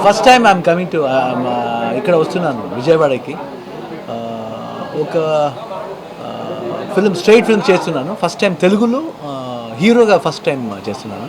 First time I'm coming to ఇక్కడ వస్తున్నాను విజయవాడకి. ఒక ఫిల్మ్ స్ట్రైట్ ఫిల్మ్ చేస్తున్నాను ఫస్ట్ టైం తెలుగులో, హీరోగా ఫస్ట్ టైం చేస్తున్నాను.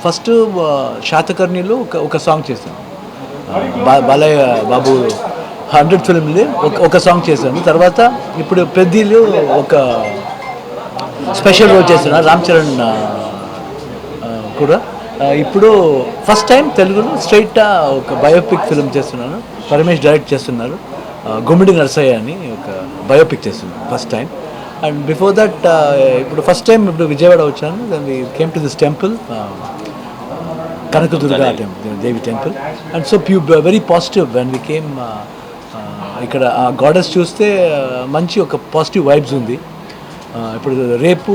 ఫస్ట్ శాతకర్ణిలో ఒక సాంగ్ చేశాను, బాలయ్య బాబు 100 ఫిల్మ్లో ఒక సాంగ్ చేశాను. తర్వాత ఇప్పుడు పెద్దీలో ఒక స్పెషల్ రోల్ చేస్తున్నాను, రామ్ చరణ్ కూడా. ఇప్పుడు ఫస్ట్ టైం తెలుగులో స్ట్రైట్ ఒక బయోపిక్ ఫిల్మ్ చేస్తున్నాను, పరమేష్ డైరెక్ట్ చేస్తున్నారు. గుమ్మిడి నరసయ్య అని ఒక బయోపిక్ చేస్తున్నాను first time. And before that ఇప్పుడు ఫస్ట్ టైం ఇప్పుడు విజయవాడ వచ్చాను. Then we came to this temple, Kanakadurga Devi temple. And so very positive when we came. ఇక్కడ ఆ గాడెస్ చూస్తే మంచి ఒక పాజిటివ్ వైబ్స్ ఉంది. ఇప్పుడు రేపు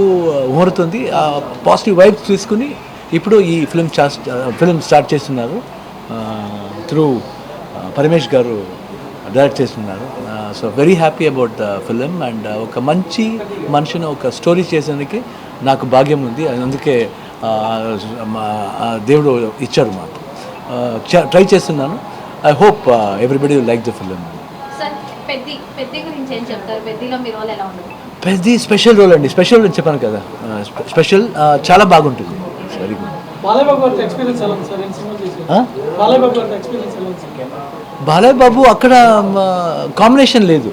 ముహూర్తుంది, ఆ పాజిటివ్ వైబ్స్ తీసుకుని ఇప్పుడు ఈ ఫిల్మ్ స్టార్ట్ చేస్తున్నారు. త్రూ పరమేష్ గారు డైరెక్ట్ చేస్తున్నారు. So very happy about the film. And ఒక మంచి మనిషిని ఒక స్టోరీ చేసేందుకు నాకు భాగ్యం ఉంది. అందుకే దేవుడు ఇచ్చాడు మాకు. ట్రై చేస్తున్నాను. I hope everybody like the film. పెద్ద స్పెషల్ రోల్ అండి. స్పెషల్ అని చెప్పాను కదా, స్పెషల్ చాలా బాగుంటుంది. Very good. బాలయ్య బాబు అక్కడ కాంబినేషన్ లేదు,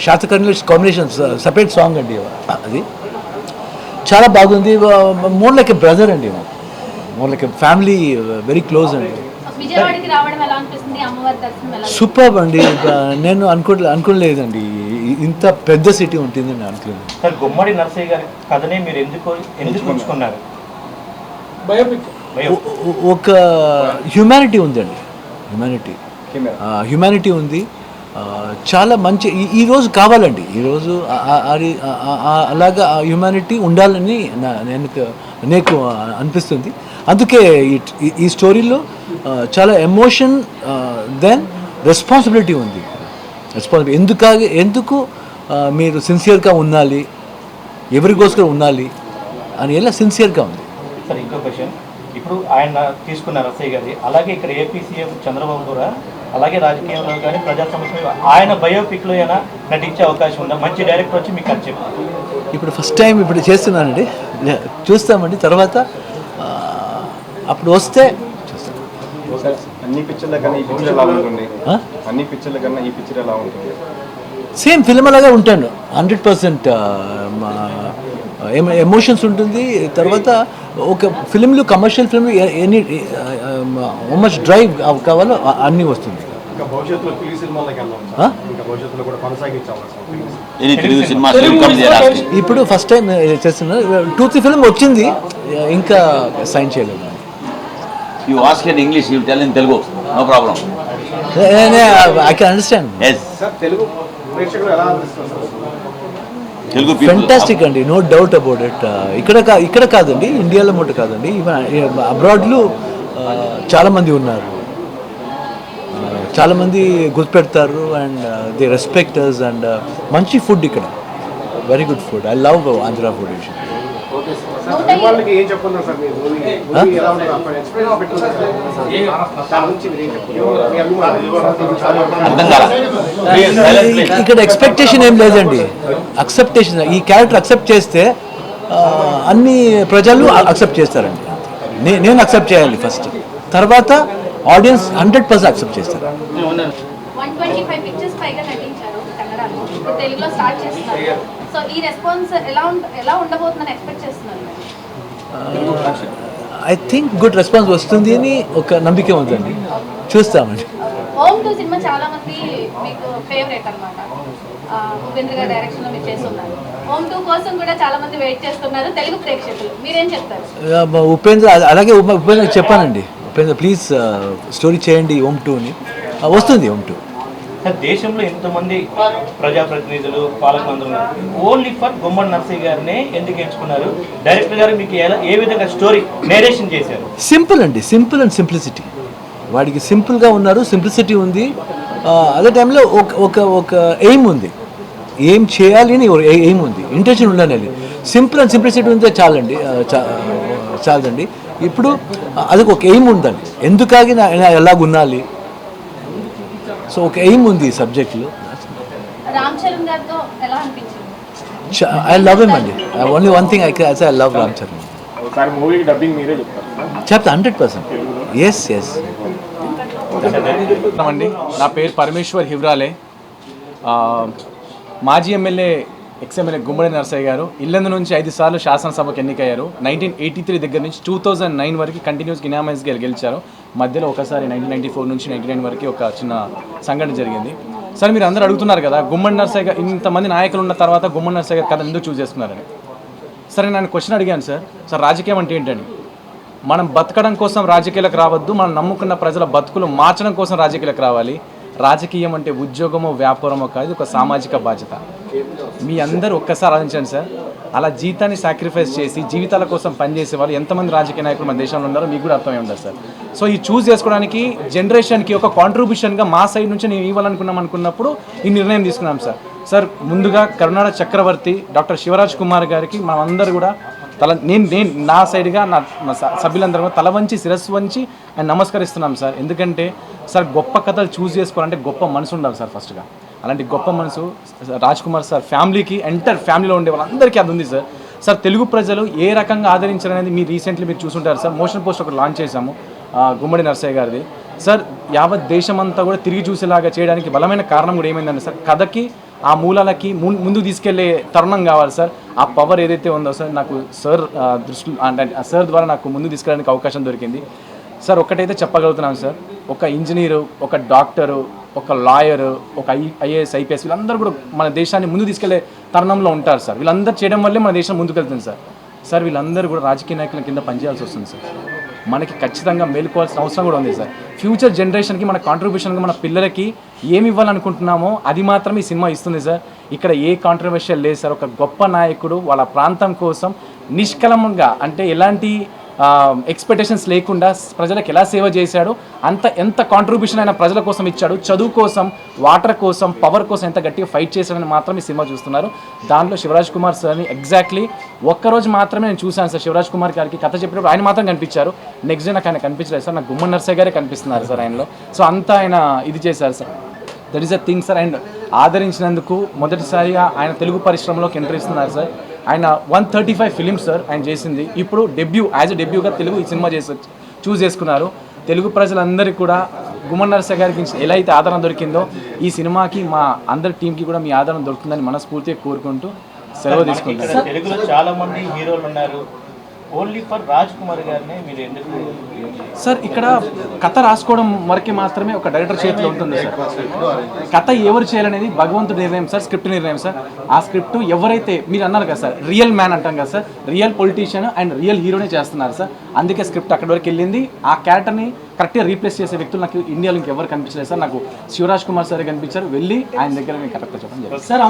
శాతకర్ణిలో కాంబినేషన్ సపరేట్ సాంగ్ అండి. అది చాలా బాగుంది. మోర్ లైక్ ఎ బ్రదర్ అండి, more like a family, very close అండి. సూపర్ అండి. నేను అనుకోలేదండి ఇంత పెద్ద సిటీ ఉంటుంది అని అనుకోలేదు. గుమ్మడి నరసయ్య గారి కథనే మీరు ఎందుకు ఎంచుకున్నారు? ఒక హ్యూమానిటీ ఉందండి, హ్యూమానిటీ ఉంది. చాలా మంచి ఈరోజు కావాలండి, ఈరోజు అలాగా హ్యూమానిటీ ఉండాలని నాకు అనిపిస్తుంది. అందుకే ఈ స్టోరీలో చాలా ఎమోషన్ దెన్ రెస్పాన్సిబిలిటీ ఉంది. ఎందుకు మీరు సిన్సియర్గా ఉండాలి, ఎవరికోసం ఉండాలి అని ఎలా సిన్సియర్గా ఉంది. సార్ ఇంకో క్వశ్చన్, ఇప్పుడు ఆయన తీసుకున్న రసయ్య గారి, అలాగే ఇక్కడ ఏపీ సీఎం చంద్రబాబు కూడా అలాగే రాజకీయంలో కానీ ప్రజా సమస్యలు ఆయన బయోపిక్లో అయినా నటించే అవకాశం ఉందా? మంచి డైరెక్టర్ వచ్చి మీకు అది చెప్పారు. ఇప్పుడు ఫస్ట్ టైం ఇప్పుడు చేస్తున్నానండి, చూస్తామండి. తర్వాత అప్పుడు వస్తే చూస్తాం. అన్ని పిక్చర్ల కన్నా ఈ పిక్చర్ ఎలా ఉంటుంది? అన్ని పిక్చర్ల కన్నా ఈ పిక్చర్ ఎలా ఉంటుంది? సేమ్ ఫిల్మ్ అలాగే ఉంటాను. 100% ఎమోషన్స్ ఉంటుంది. తర్వాత ఒక ఫిల్మ్లు, commercial film any much drive కావాలో అన్నీ వస్తుంది. ఇప్పుడు ఫస్ట్ టైం చేస్తున్నా, 2-3 ఫిల్మ్ వచ్చింది, ఇంకా సైన్ చేయలేదు. You ask in English, you tell in Telugu, no problem. I can understand. Yes. Sir, Telugu ప్రేక్షకులు ఎలా అనిపిస్తుంది? Telugu people. Fantastic అండి, నో డౌట్ అబౌట్ ఇట్. ఇక్కడ కాదండి, ఇండియాలో మొట్ట కాదండి, ఈవెన్ అబ్రాడ్లో చాలామంది ఉన్నారు, చాలామంది గుర్తుపెడతారు. And they respecters. అండ్ మంచి ఫుడ్ ఇక్కడ, very good food. I love Andhra food. వాళ్ళకి ఏం చెప్పుకున్నారు సార్? మీరు మూవీ ఎలా ఉంటుంది? ఎక్స్ప్రెషన్ పెట్టుకున్నారు దాని గురించి మీరు ఏం చెప్పుకున్నారు? ఇక్కడ ఎక్స్పెక్టేషన్ ఏం లేదండి, అక్సెప్టేషన్. ఈ క్యారెక్టర్ అక్సెప్ట్ చేస్తే అన్ని ప్రజలు అక్సెప్ట్ చేస్తారండి. నేను అక్సెప్ట్ చేయాలి ఫస్ట్, తర్వాత ఆడియన్స్ 100% అక్సెప్ట్ చేస్తారు. 125 పిక్చర్స్ పైగా నటించారు కన్నడలో, తెలుగులో స్టార్ట్ చేస్తున్నారు. సో ఈ రెస్పాన్స్ ఎలా ఉండబోతుందని ఎక్స్పెక్ట్ చేస్తున్నారు? ఐ థింక్ గుడ్ రెస్పాన్స్ వస్తుంది అని ఒక నమ్మకం ఉందండి, చూస్తామండి. హోమ్ 2 సినిమా చాలా మంది మీకు ఫేవరెట్ అన్నమాట. ఉపేంద్ర గారి డైరెక్షన్లో మీరు చేస్తున్నారు. హోమ్ 2 కోసం కూడా చాలా మంది వెయిట్ చేస్తున్నారు తెలుగు ప్రేక్షకులు, మీరేం చెప్తారు? ఉపేంద్ర అలాగే ఉపేంద్ర చెప్పానండి, ఉపేంద్ర ప్లీజ్ స్టోరీ చేయండి హోమ్ 2 అని. వస్తుంది హోమ్ 2. సార్ దేశంలో ఎంతమంది ప్రజాప్రతినిధులు, పాలకులందరూ ఓన్లీ ఫర్ గుమ్మడి నరసయ్య గారినే ఎందుకు ఎంచుకున్నారు? డైరెక్టర్ గారు మీకు ఏ విధంగా స్టోరీ నేరేషన్ చేశారు? సింపుల్ అండి, సింపుల్ అండ్ సింప్లిసిటీ. వాడికి సింపుల్గా ఉన్నారు, సింప్లిసిటీ ఉంది. అదే టైంలో ఒక ఎయిమ్ ఉంది, ఏం చేయాలి అని ఎయిమ్ ఉంది, ఇంటెన్షన్ ఉండాలి. సింపుల్ అండ్ సింప్లిసిటీ ఉంటే చాలండి, చాలండి. ఇప్పుడు అది ఒక ఎయిమ్ ఉందండి, ఎందుకాగి ఎలాగ ఉండాలి. సో ఒక ఎయిమ్ ఉంది ఈ సబ్జెక్ట్లో. రామ్ చరణ్ గారితో ఎలా అనిపించింది? ఐ లవ్ హిమ్ అండి. Only one thing I love Ram Charan. ఒకసారి మూవీ డబ్బింగ్ మీరే చెప్తారు. చెప్తా 100%. ఎస్ అండి, నా పేరు పరమేశ్వర్ హివ్రాలే. మాజీ ఎమ్మెల్యే ఎక్స్ఎమ్మెల్యే గుమ్మడి నరసయ్య గారు ఇల్లందు నుంచి 5 సార్లు శాసనసభకు ఎన్నికయ్యారు. 1983 దగ్గర నుంచి 2009 వరకు కంటిన్యూస్గా ఇనామస్గా గెలిచారు. మధ్యలో ఒకసారి 1994 నుంచి 99 వరకు ఒక చిన్న సంఘటన జరిగింది. సార్ మీరు అందరూ అడుగుతున్నారు కదా, గుమ్మడి నరసయ్య గారు ఇంతమంది నాయకులు ఉన్న తర్వాత గుమ్మడి నరసయ్య గారు కథ ఎందుకు చూస్ చేసుకున్నారని. సరే నేను క్వశ్చన్ అడిగాను సార్ రాజకీయం అంటే ఏంటని. మనం బతకడం కోసం రాజకీయాలకు రావద్దు, మనం నమ్ముకున్న ప్రజల బతుకులు మార్చడం కోసం రాజకీయాలకు రావాలి. రాజకీయం అంటే ఉద్యోగమో వ్యాపారమో కాదు, ఒక సామాజిక బాధ్యత. మీ అందరూ ఒక్కసారి ఆలోచించండి సార్, అలా జీతాన్ని సాక్రిఫైస్ చేసి జీవితాల కోసం పనిచేసే వాళ్ళు ఎంతమంది రాజకీయ నాయకులు మన దేశంలో ఉన్నారో మీకు కూడా అర్థమై ఉండదు సార్. సో ఈ చూస్ చేసుకోవడానికి జనరేషన్కి ఒక కాంట్రిబ్యూషన్గా మా సైడ్ నుంచి నేను ఇవ్వాలనుకున్నాం అనుకున్నప్పుడు ఈ నిర్ణయం తీసుకున్నాం సార్. సార్ ముందుగా కర్ణాటక చక్రవర్తి డాక్టర్ శివరాజ్ కుమార్ గారికి మనం అందరూ కూడా నేను నా సైడ్గా నా సభ్యులందరూ కూడా తల వంచి శిరస్సు వంచి ఆయన నమస్కరిస్తున్నాం సార్. ఎందుకంటే సార్ గొప్ప కథలు చూస్ చేసుకోవాలంటే గొప్ప మనసు ఉండాలి సార్. ఫస్ట్గా అలాంటి గొప్ప మనసు రాజ్ కుమార్ సార్ ఫ్యామిలీకి, ఎంటర్ ఫ్యామిలీలో ఉండే వాళ్ళందరికీ అది ఉంది సార్. సార్ తెలుగు ప్రజలు ఏ రకంగా ఆదరించారనేది మీరు రీసెంట్లీ మీరు చూసుంటారు సార్. మోషన్ పోస్ట్ ఒకటి లాంచ్ చేశాము గుమ్మడి నరసయ్య గారిది. సార్ యావత్ దేశమంతా కూడా తిరిగి చూసేలాగా చేయడానికి బలమైన కారణం కూడా ఏమైందంటే సార్, కథకి ఆ మూలాలకి ముందుకు తీసుకెళ్లే తరుణం కావాలి సార్. ఆ పవర్ ఏదైతే ఉందో సార్ నాకు సార్ దృష్టి అంటే సార్ ద్వారా నాకు ముందుకు తీసుకెళ్ళడానికి అవకాశం దొరికింది సార్. ఒక్కటైతే చెప్పగలుగుతున్నాను సార్, ఒక ఇంజనీరు, ఒక డాక్టరు, ఒక లాయరు, ఒక ఐఏఎస్ ఐపీఎస్ వీళ్ళందరూ కూడా మన దేశాన్ని ముందుకు తీసుకెళ్లే తరుణంలో ఉంటారు సార్. వీళ్ళందరూ చేయడం వల్లే మన దేశం ముందుకెళ్తుంది సార్. సార్ వీళ్ళందరూ కూడా రాజకీయ నాయకుల కింద పనిచేయాల్సి వస్తుంది సార్. మనకి ఖచ్చితంగా మేలుకోవాల్సిన అవసరం కూడా ఉంది సార్. ఫ్యూచర్ జనరేషన్కి మన కాంట్రిబ్యూషన్గా మన పిల్లలకి ఏమి ఇవ్వాలనుకుంటున్నామో అది మాత్రం ఈ సినిమా ఇస్తుంది సార్. ఇక్కడ ఏ కాంట్రవర్షియల్ లేదు సార్. ఒక గొప్ప నాయకుడు వాళ్ళ ప్రాంతం కోసం నిష్కలంగా అంటే ఎలాంటి ఎక్స్పెక్టేషన్స్ లేకుండా ప్రజలకు ఎలా సేవ చేశాడు, ఎంత కాంట్రిబ్యూషన్ అయినా ప్రజల కోసం ఇచ్చాడు, చదువు కోసం, వాటర్ కోసం, పవర్ కోసం ఎంత గట్టిగా ఫైట్ చేశాడని మాత్రం ఈ సినిమా చూస్తున్నారు. దాంట్లో శివరాజ్ కుమార్ సార్ని ఎగ్జాక్ట్లీ ఒక్కరోజు మాత్రమే నేను చూశాను సార్. శివరాజ్ కుమార్ గారికి కథ చెప్పినప్పుడు ఆయన మాత్రం కనిపించారు. నెక్స్ట్ డే నాకు ఆయన కనిపించలేదు సార్. నాకు గుమ్మడి నరసయ్య గారే కనిపిస్తున్నారు సార్ ఆయనలో. సో అంతా ఆయన ఇది చేశారు sir. That is a thing sir. And ఆదరించినందుకు మొదటిసారిగా ఆయన తెలుగు పరిశ్రమలోకి ఎంట్రీ ఇస్తున్నారు సార్. ఆయన 135 ఫిలిమ్స్ సార్ ఆయన చేసింది. ఇప్పుడు యాజ్ ఎ డెబ్యూగా తెలుగు ఈ సినిమా చూస్ చేసుకున్నారు. తెలుగు ప్రజలందరికీ కూడా గుమ్మడి నరసయ్య గారికి ఎలా అయితే ఆదరణ దొరికిందో ఈ సినిమాకి మా అందరి టీంకి కూడా మీ ఆదరణ దొరుకుతుందని మనస్ఫూర్తిగా కోరుకుంటూ సెలవు తీసుకుంటారు. తెలుగులో చాలా మంది హీరోలు ఉన్నారు, ఓన్లీ ఫర్ రాజ్ కుమార్ గారిని మీరు ఎందుకు సార్? ఇక్కడ కథ రాసుకోవడం వరకే మాత్రమే ఒక డైరెక్టర్ చేతిలో ఉంటుంది సార్. కథ ఎవరు చేయాలనేది భగవంతుడి నిర్ణయం సార్, స్క్రిప్ట్ నిర్ణయం సార్. ఆ స్క్రిప్ట్ ఎవరైతే మీరు అన్నారు కదా సార్, రియల్ మ్యాన్ అంటాం కదా sir, real politician and real హీరోనే చేస్తున్నారు సార్. అందుకే స్క్రిప్ట్ అక్కడి వరకు వెళ్ళింది. ఆ క్యారెక్టర్ని కరెక్ట్గా రీప్లేస్ చేసే వ్యక్తులు నాకు ఇండియాలో ఇంకెవరు కనిపించలేదు సార్. నాకు శివరాజ్ కుమార్ సార్ కనిపించారు. వెళ్ళి ఆయన దగ్గర నేను కరెక్ట్గా చెప్పడం జరిగింది సార్.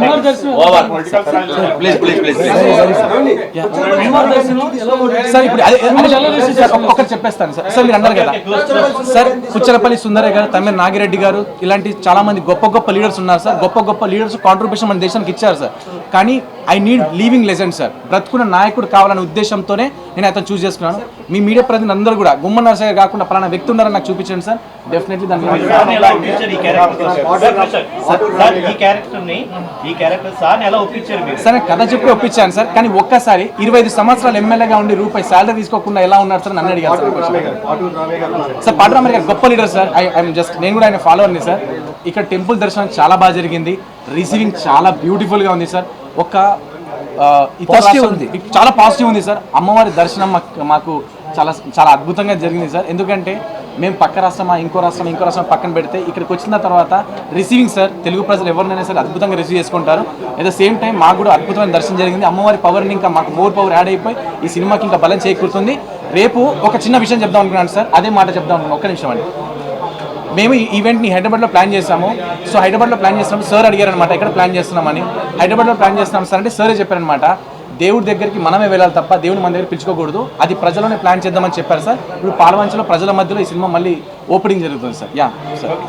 సార్ ఇప్పుడు ఒకటి చెప్పేస్తాను సార్. సార్ మీరు అన్నారు కదా సార్, పుచ్చలపల్లి సుందరయ్య గారు, తమిళ నాగిరెడ్డి గారు ఇలాంటి చాలా మంది గొప్ప లీడర్స్ ఉన్నారు సార్. గొప్ప లీడర్స్ కాంట్రిబ్యూషన్ మన దేశానికి ఇచ్చారు సార్. కానీ I need living legend sir. బ్రతుకున్న నాయకుడు కావాలనే ఉద్దేశంతోనే నేను అతను చూస్ చేసుకున్నాను. మీ మీడియా ప్రతినిధులు అందరూ కూడా గుమ్మడి నరసయ్య కాకుండా పలానా వ్యక్తి ఉన్నారని నాకు చూపించండి సార్. డెఫినెట్లీ దాన్ని సార్ కథ చెప్పి ఒప్పించాను సార్. కానీ ఒక్కసారి 25 సంవత్సరాలు ఎమ్మెల్యేగా ఉండి రూపాయి శాలరీ తీసుకోకుండా ఎలా ఉన్నారు సార్ నన్ను అడిగారు సార్. పాటరామయ్య గారు గొప్ప లీడర్ సార్. ఐఎమ్ జస్ట్ నేను కూడా ఆయన ఫాలోవర్ని సార్. ఇక్కడ టెంపుల్ దర్శనం చాలా బాగా జరిగింది. రిసీవింగ్ చాలా బ్యూటిఫుల్గా ఉంది సార్. ఒక చాలా పాజిటివ్ ఉంది సార్. అమ్మవారి దర్శనం మాకు చాలా అద్భుతంగా జరిగింది సార్. ఎందుకంటే మేము పక్క రాష్ట్రం ఇంకో రాష్ట్రం పక్కన పెడితే ఇక్కడికి వచ్చిన తర్వాత రిసీవింగ్ సార్, తెలుగు ప్రజలు ఎవరినైనా సరే అద్భుతంగా రిసీవ్ చేసుకుంటారు. అట్ ద సేమ్ టైం మాకు కూడా అద్భుతమైన దర్శనం జరిగింది. అమ్మవారి పవర్ని ఇంకా మాకు మోర్ పవర్ యాడ్ అయిపోయి ఈ సినిమాకి ఇంకా బలం చేకూరుతుంది. రేపు ఒక చిన్న విషయం చెప్దాం అనుకున్నాను సార్. అదే మాట చెప్దాం అనుకున్నాను. ఒక్క నిమిషం అండి. మేము ఈ ఈవెంట్ని హైదరాబాద్లో ప్లాన్ చేసాము. సో హైదరాబాద్లో ప్లాన్ చేస్తున్నాం. సార్ అడిగారనమాట ఎక్కడ ప్లాన్ చేస్తున్నామని. హైదరాబాద్లో ప్లాన్ చేస్తున్నాం సార్ అంటే సారే చెప్పారనమాట, దేవుడి దగ్గరికి మనమే వెళ్ళాలి తప్ప దేవుని మన దగ్గర పిలుచుకోకూడదు, అది ప్రజలోనే ప్లాన్ చేద్దామని చెప్పారు సార్. ఇప్పుడు పాలవంచలో ప్రజల మధ్యలో ఈ సినిమా మళ్ళీ ఓపెనింగ్ జరుగుతుంది సార్. Yeah sir.